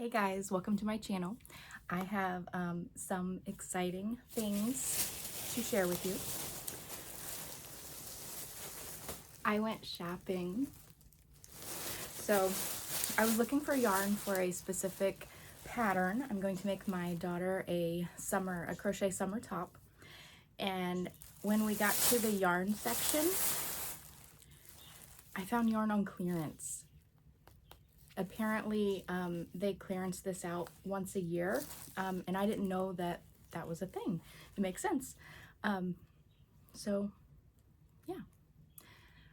Hey guys, welcome to my channel. I have some exciting things to share with you. I went shopping. So I was looking for yarn for a specific pattern. I'm going to make my daughter a crochet summer top. And when we got to the yarn section, I found yarn on clearance. Apparently they clearance this out once a year, and I didn't know that that was a thing. It makes sense. So yeah,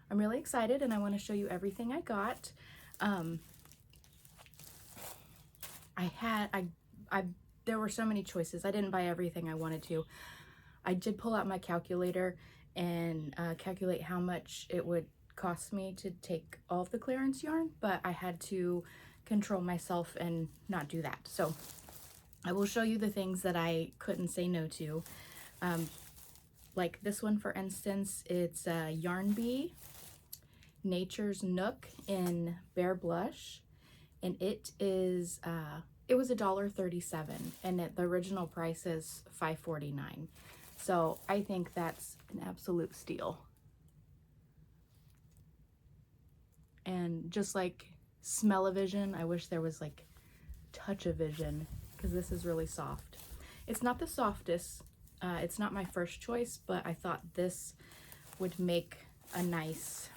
I'm really excited and I want to show you everything I got. There were so many choices. I didn't buy everything I wanted to. I did pull out my calculator and calculate how much it would cost me to take all of the clearance yarn, but I had to control myself and not do that. So I will show you the things that I couldn't say no to. Like this one, for instance, it's a Yarn Bee Nature's Nook in Bare Blush, and it is it was $1.37, and the original price is $5.49. So I think that's an absolute steal. And just like smell-o-vision, I wish there was like touch-o-vision, because this is really soft. It's not the softest, it's not my first choice, but I thought this would make a nice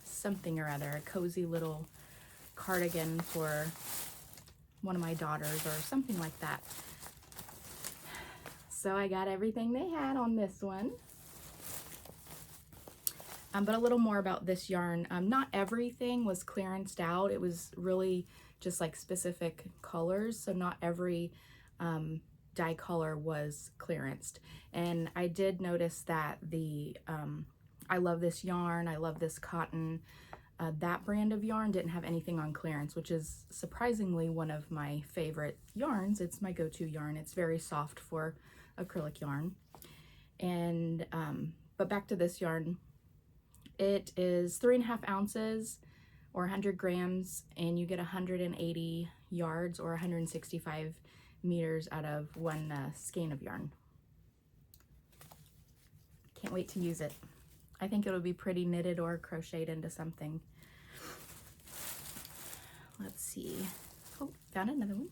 something or other, a cozy little cardigan for one of my daughters or something like that. So I got everything they had on this one. But a little more about this yarn. Not everything was clearanced out. It was really just like specific colors. So not every dye color was clearanced. And I did notice that I love this yarn. I love this cotton. That brand of yarn didn't have anything on clearance, which is surprisingly one of my favorite yarns. It's my go-to yarn. It's very soft for acrylic yarn. And but back to this yarn. It is 3.5 ounces or 100 grams, and you get 180 yards or 165 meters out of one skein of yarn. Can't wait to use it. I think it'll be pretty knitted or crocheted into something. Let's see. Oh, found another one.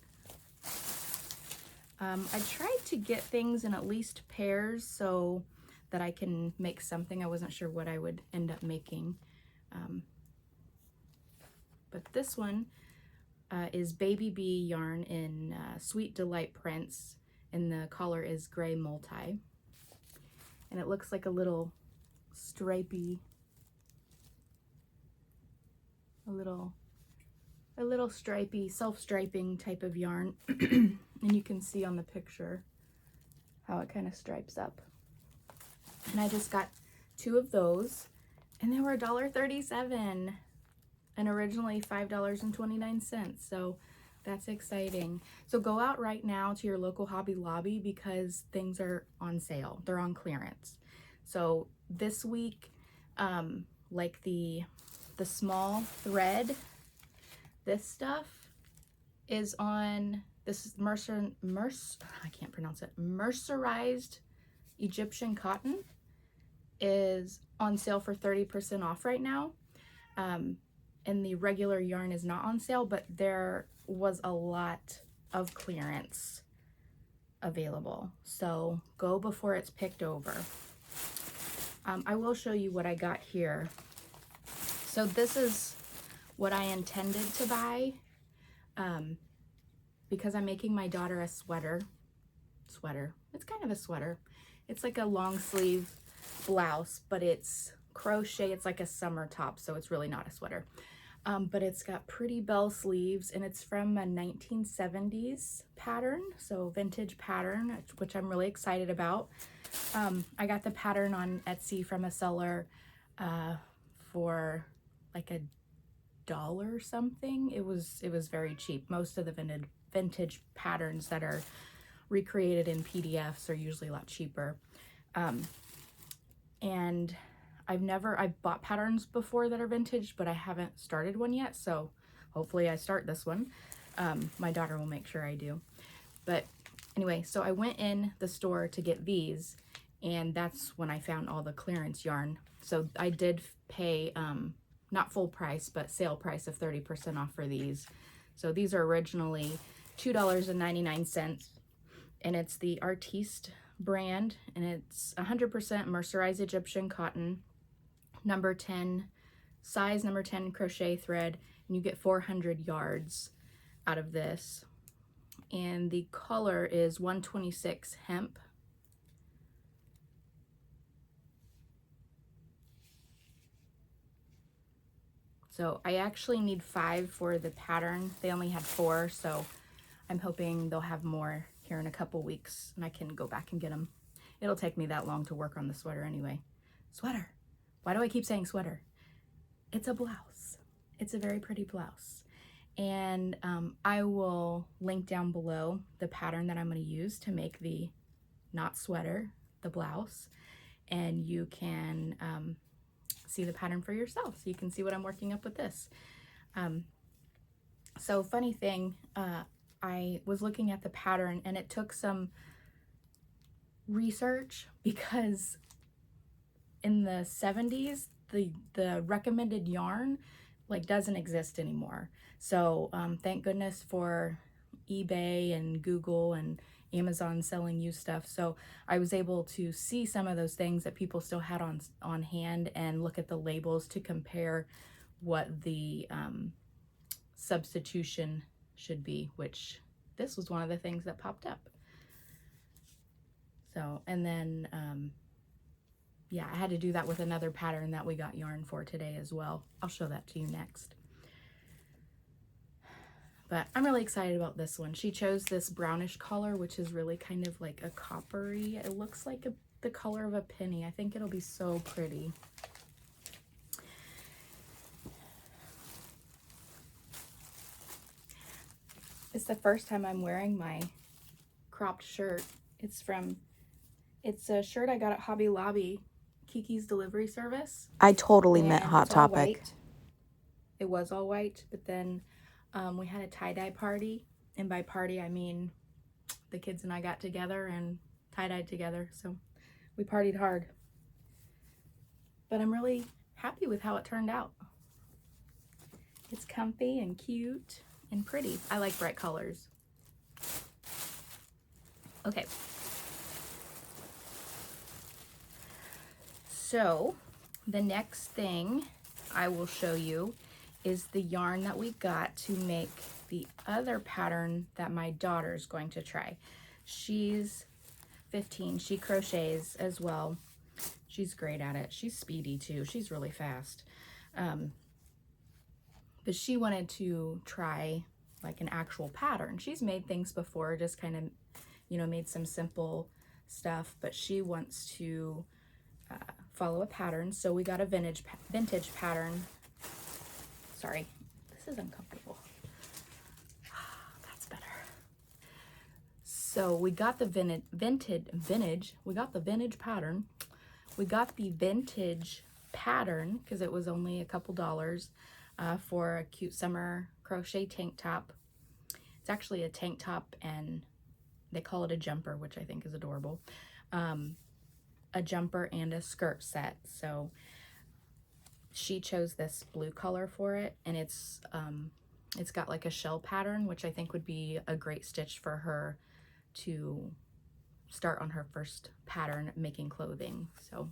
I tried to get things in at least pairs so that I can make something. I wasn't sure what I would end up making. But this one is Baby Bee yarn in Sweet Delight prints, and the color is Gray Multi. And it looks like a little stripy, a little stripy, self-striping type of yarn. And you can see on the picture how it kind of stripes up. And I just got 2 of those, and they were $1.37 and originally $5.29. So that's exciting. So go out right now to your local Hobby Lobby because things are on sale. They're on clearance. So this week, like the small thread, this stuff is on, this is I can't pronounce it, mercerized Egyptian cotton is on sale for 30% off right now. And the regular yarn is not on sale, but there was a lot of clearance available. So go before it's picked over. I will show you what I got here. So this is what I intended to buy because I'm making my daughter a sweater. It's kind of a sweater. It's like a long sleeve blouse, but it's crochet. It's like a summer top, so it's really not a sweater. But it's got pretty bell sleeves, and it's from a 1970s pattern, so vintage pattern, which I'm really excited about. I got the pattern on Etsy from a seller for like $1 something. It was very cheap. Most of the vintage patterns that are recreated in PDFs are usually a lot cheaper. And I've bought patterns before that are vintage, but I haven't started one yet, so hopefully I start this one. My daughter will make sure I do. But anyway, so I went in the store to get these, and that's when I found all the clearance yarn. So I did pay, not full price, but sale price of 30% off for these. So these are originally $2.99, and it's the Artiste brand, and it's 100% mercerized Egyptian cotton, number 10, size number 10 crochet thread, and you get 400 yards out of this. And the color is 126 hemp. So I actually need 5 for the pattern. They only had 4, so I'm hoping they'll have more here in a couple weeks and I can go back and get them. It'll take me that long to work on the sweater anyway. Sweater. Why do I keep saying sweater? It's a blouse. It's a very pretty blouse. And I will link down below the pattern that I'm going to use to make the not sweater, the blouse. And you can see the pattern for yourself, so you can see what I'm working up with this. So funny thing, I was looking at the pattern and it took some research because in the 70s, the recommended yarn like doesn't exist anymore. So thank goodness for eBay and Google and Amazon selling used stuff. So I was able to see some of those things that people still had on hand and look at the labels to compare what the substitution should be, which this was one of the things that popped up. So, and then yeah, I had to do that with another pattern that we got yarn for today as well. I'll show that to you next. But I'm really excited about this one. She chose this brownish color, which is really kind of like a coppery. It looks like the color of a penny. I think it'll be so pretty. It's the first time I'm wearing my cropped shirt. It's a shirt I got at Hobby Lobby, Kiki's delivery service. I totally meant Hot Topic. It was all white, but then we had a tie-dye party, and by party I mean the kids and I got together and tie-dyed together, so we partied hard. But I'm really happy with how it turned out. It's comfy and cute and pretty. I like bright colors. Okay. So the next thing I will show you is the yarn that we got to make the other pattern that my daughter is going to try. She's 15. She crochets as well. She's great at it. She's speedy too. She's really fast. But she wanted to try like an actual pattern. She's made things before, just kind of, you know, made some simple stuff, but she wants to follow a pattern. So we got a vintage pattern. Sorry, this is uncomfortable. That's better. So we got the we got the vintage pattern. We got the vintage pattern because it was only a couple dollars for a cute summer crochet tank top. It's actually a tank top and they call it a jumper, which I think is adorable. A jumper and a skirt set. So she chose this blue color for it, and it's got like a shell pattern, which I think would be a great stitch for her to start on her first pattern making clothing. So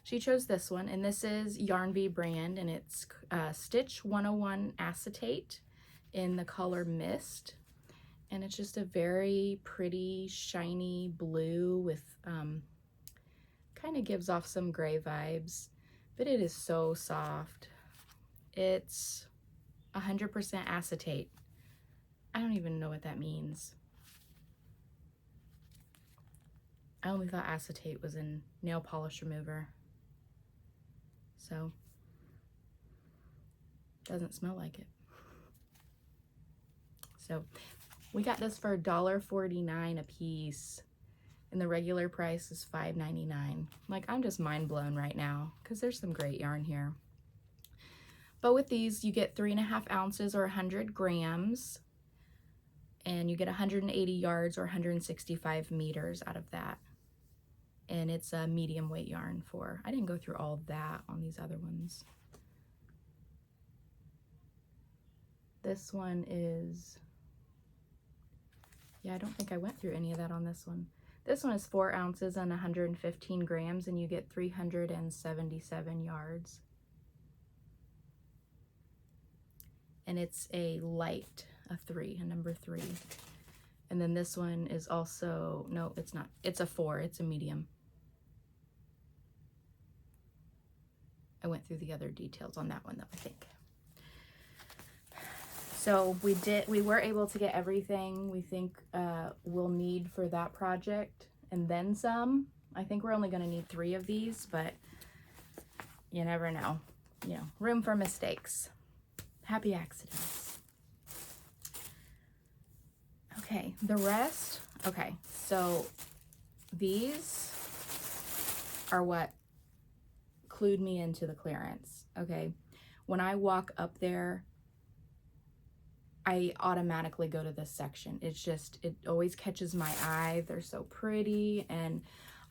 she chose this one, and this is Yarn Bee brand, and it's Stitch 101 acetate in the color Mist, and it's just a very pretty shiny blue with kind of gives off some gray vibes, but it is so soft. It's 100% acetate. I don't even know what that means. I only thought acetate was in nail polish remover. So, doesn't smell like it. So, we got this for $1.49 a piece. And the regular price is $5.99. Like, I'm just mind blown right now because there's some great yarn here. But with these, you get 3.5 ounces or 100 grams. and you get 180 yards or 165 meters out of that. And it's a medium weight yarn for, I didn't go through all of that on these other ones. This one is, yeah, I don't think I went through any of that on this one. This one is 4 ounces and 115 grams, and you get 377 yards. And it's a light, a number 3. And then this one is also, no, it's not. It's a 4, it's a medium. I went through the other details on that one though, I think. So we were able to get everything we think we'll need for that project, and then some. I think we're only going to need 3 of these, but you never know. You know, room for mistakes. Happy accidents. Okay, the rest. Okay, so these are what clued me into the clearance. Okay, when I walk up there, I automatically go to this section. It's just, it always catches my eye. They're so pretty, and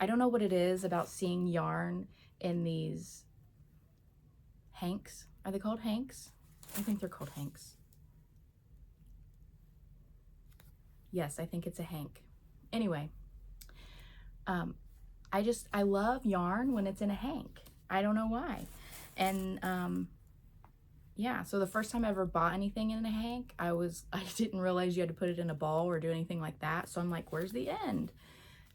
I don't know what it is about seeing yarn in these hanks. Are they called hanks? I think they're called hanks. Yes, I think it's a hank. Anyway, I love yarn when it's in a hank. I don't know why. And yeah, so the first time I ever bought anything in a hank, I didn't realize you had to put it in a ball or do anything like that. So I'm like, where's the end?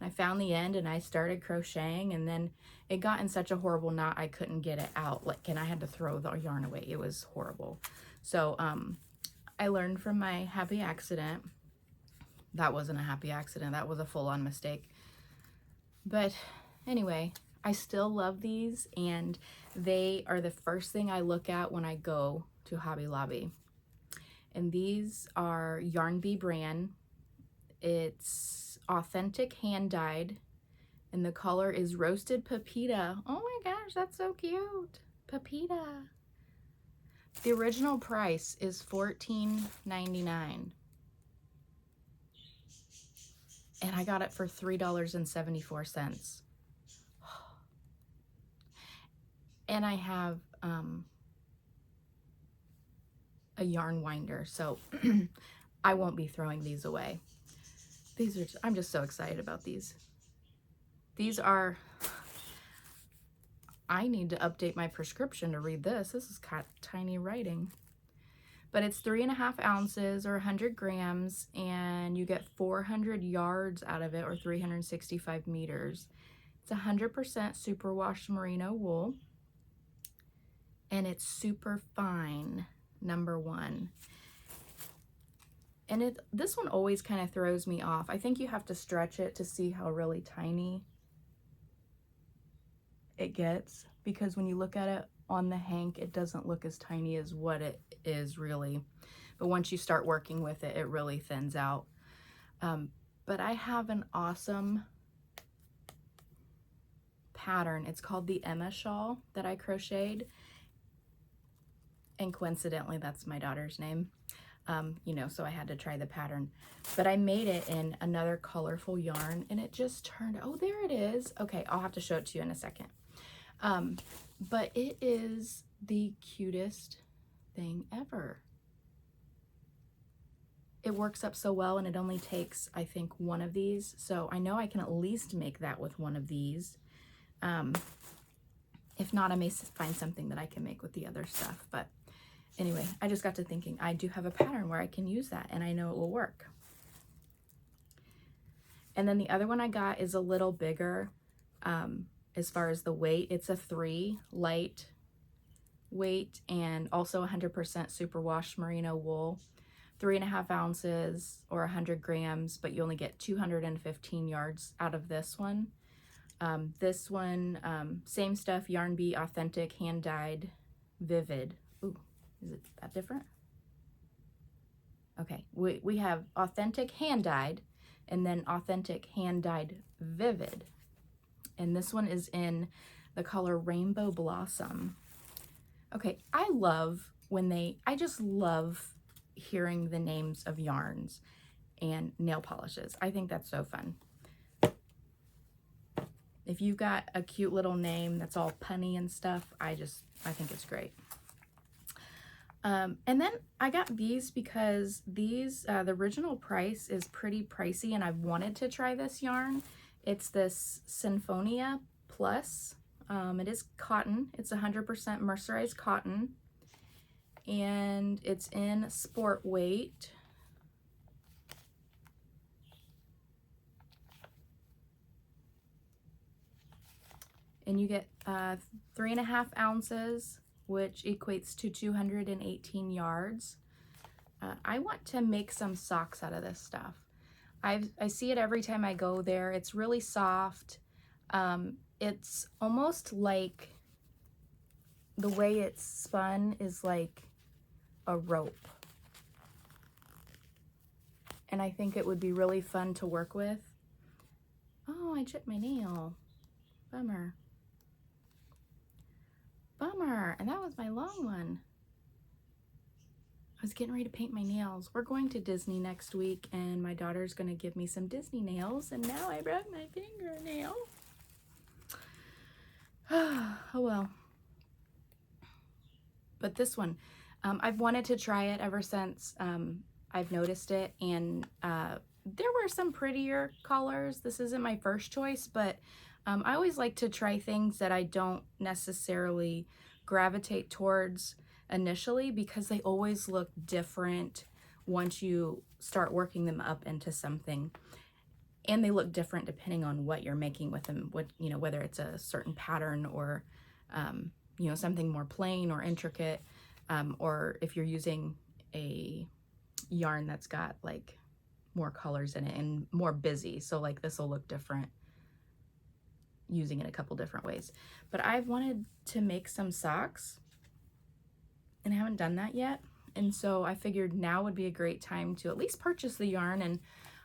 And I found the end and I started crocheting, and then it got in such a horrible knot I couldn't get it out. Like, and I had to throw the yarn away. It was horrible. So I learned from my happy accident. That wasn't a happy accident. That was a full-on mistake. But anyway, I still love these, and they are the first thing I look at when I go to Hobby Lobby. And these are Yarn Bee brand. It's authentic hand-dyed, and the color is roasted pepita. Oh my gosh, that's so cute. Pepita. The original price is $14.99. And I got it for $3.74. And I have a yarn winder, so I won't be throwing these away. These are, I'm just so excited about these. These are, I need to update my prescription to read this. This is kind of tiny writing. But it's 3.5 ounces or 100 grams, and you get 400 yards out of it, or 365 meters. It's 100% superwash merino wool, and it's super fine, number 1. And this one always kind of throws me off. I think you have to stretch it to see how really tiny it gets, because when you look at it on the hank, it doesn't look as tiny as what it is really. But once you start working with it, it really thins out. But I have an awesome pattern. It's called the Emma shawl that I crocheted. And coincidentally, that's my daughter's name. You know, so I had to try the pattern. But I made it in another colorful yarn, and it just turned, oh, there it is. Okay, I'll have to show it to you in a second. But it is the cutest thing ever. It works up so well, and it only takes, I think, 1 of these. So I know I can at least make that with 1 of these. If not, I may find something that I can make with the other stuff. But anyway, I just got to thinking, I do have a pattern where I can use that, and I know it will work. And then the other one I got is a little bigger. As far as the weight, it's a 3 light weight, and also 100% superwash merino wool, 3.5 ounces or 100 grams, but you only get 215 yards out of this one. This one, same stuff, Yarn Bee authentic hand-dyed vivid. Ooh, is it that different? Okay, we have authentic hand-dyed, and then authentic hand-dyed vivid. And this one is in the color Rainbow Blossom. Okay, I love when I just love hearing the names of yarns. and nail polishes. I think that's so fun. If you've got a cute little name that's all punny and stuff, I think it's great. And then I got these because these, the original price is pretty pricey, and I've wanted to try this yarn. It's this Sinfonia Plus. It is cotton. It's 100% mercerized cotton, and it's in sport weight. And you get 3.5 ounces, which equates to 218 yards. I want to make some socks out of this stuff. I see it every time I go there. It's really soft. It's almost like the way it's spun is like a rope. And I think it would be really fun to work with. Oh, I chipped my nail. Bummer. Bummer. And that was my long one. I was getting ready to paint my nails. We're going to Disney next week, and my daughter's going to give me some Disney nails, and now I broke my fingernail. Oh well. But this one, I've wanted to try it ever since I've noticed it, and there were some prettier colors. This isn't my first choice, but I always like to try things that I don't necessarily gravitate towards initially, because they always look different once you start working them up into something. And they look different depending on what you're making with them, whether it's a certain pattern or something more plain or intricate, or if you're using a yarn that's got like more colors in it and more busy. So like this will look different using it a couple different ways. But I've wanted to make some socks, and I haven't done that yet. And so I figured now would be a great time to at least purchase the yarn, and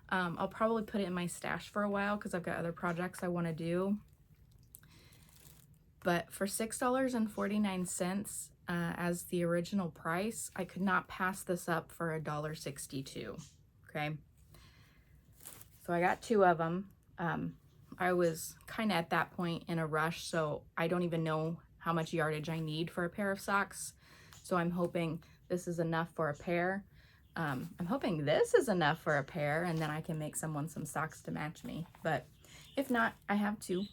I'll probably put it in my stash for a while because I've got other projects I want to do. But for $6.49 as the original price, I could not pass this up for $1.62. Okay. So I got 2 of them. I was kind of at that point in a rush, so I don't even know how much yardage I need for a pair of socks. So I'm hoping this is enough for a pair. I'm hoping this is enough for a pair, and then I can make someone some socks to match me. But if not, I have 2.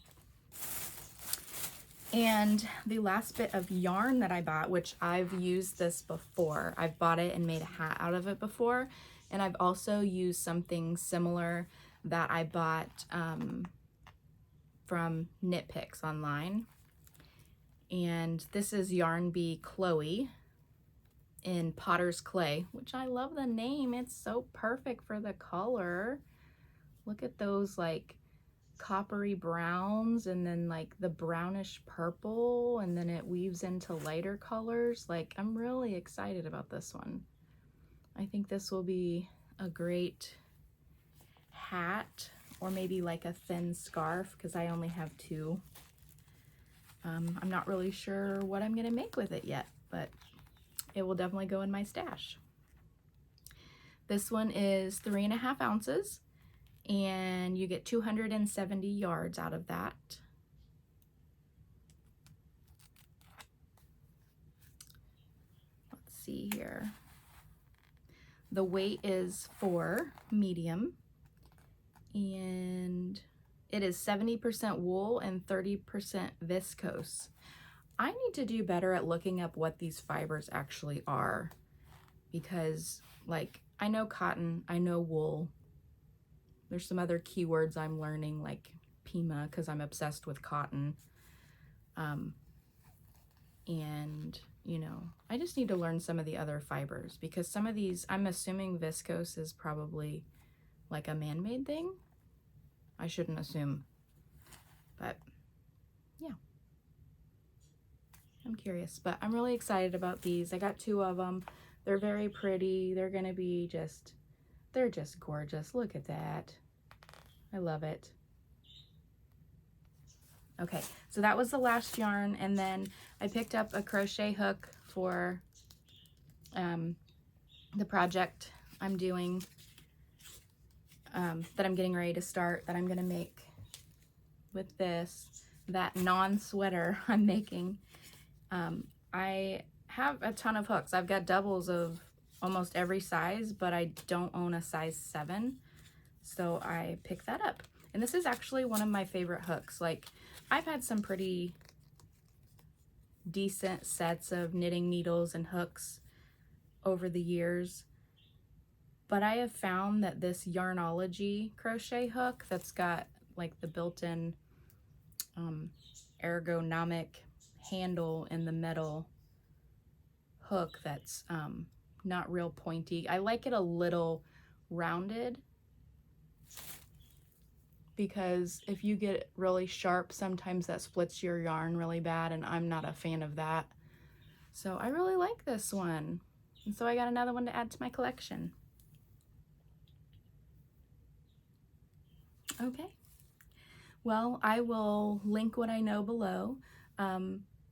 And the last bit of yarn that I bought, which I've used this before. I've bought it and made a hat out of it before. And I've also used something similar that I bought from Knit Picks online. And this is Yarn Bee Chloe in Potter's Clay, which I love the name. It's so perfect for the color. Look at those like coppery browns, and then like the brownish purple, and then it weaves into lighter colors. Like, I'm really excited about this one. I think this will be a great hat, or maybe like a thin scarf, because I only have 2. I'm not really sure what I'm gonna make with it yet, but it will definitely go in my stash. This one is 3.5 ounces, and you get 270 yards out of that. Let's see here. The weight is 4 medium, and it is 70% wool and 30% viscose. I need to do better at looking up what these fibers actually are, because like I know cotton, I know wool. There's some other keywords I'm learning, like Pima, because I'm obsessed with cotton. And I just need to learn some of the other fibers, because some of these, I'm assuming viscose is probably like a man-made thing. I shouldn't assume, but yeah. I'm curious, but I'm really excited about these. I got 2 of them. They're very pretty. They're gonna be they're just gorgeous. Look at that. I love it. Okay, so that was the last yarn, and then I picked up a crochet hook for the project I'm doing. that I'm getting ready to start that I'm going to make with this, that non-sweater I'm making. I have a ton of hooks. I've got doubles of almost every size, but I don't own a size 7. So I picked that up. And this is actually one of my favorite hooks. Like, I've had some pretty decent sets of knitting needles and hooks over the years, but I have found that this Yarnology crochet hook that's got like the built-in ergonomic handle in the metal hook that's not real pointy. I like it a little rounded, because if you get it really sharp, sometimes that splits your yarn really bad, and I'm not a fan of that. So I really like this one. And so I got another one to add to my collection. Okay. Well, I will link what I know below.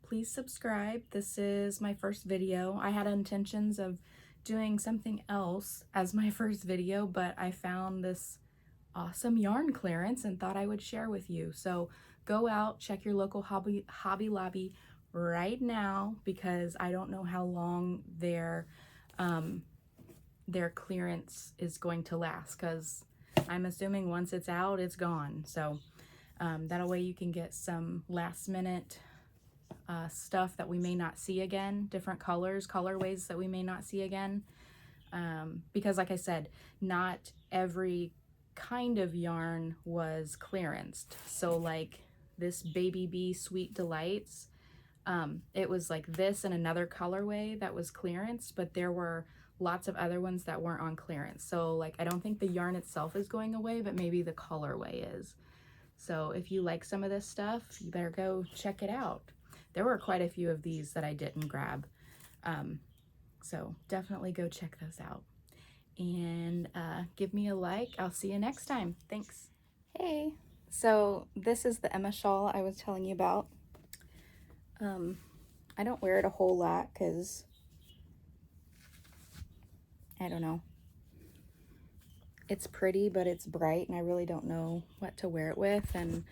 Please subscribe. This is my first video. I had intentions of doing something else as my first video, but I found this awesome yarn clearance and thought I would share with you. So go out, check your local Hobby Lobby right now, because I don't know how long their clearance is going to last, because I'm assuming once it's out, it's gone. So that way you can get some last minute stuff that we may not see again, different colorways that we may not see again. Because like I said, not every kind of yarn was clearanced. So like this Baby Bee Sweet Delights, it was like this and another colorway that was clearanced, but there were lots of other ones that weren't on clearance. So like, I don't think the yarn itself is going away, but maybe the colorway is. So if you like some of this stuff, you better go check it out. There were quite a few of these that I didn't grab. So definitely go check those out. And give me a like. I'll see you next time. Thanks. Hey, so this is the Emma shawl I was telling you about. I don't wear it a whole lot because, I don't know. It's pretty, but it's bright, and I really don't know what to wear it with. And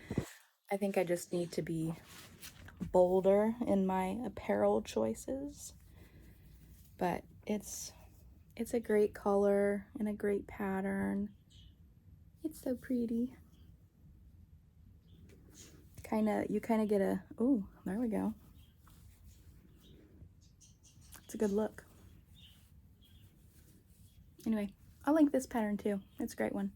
I think I just need to be bolder in my apparel choices. But it's a great color and a great pattern. It's so pretty. You kind of get a, oh, there we go. It's a good look. Anyway, I'll link this pattern too. It's a great one.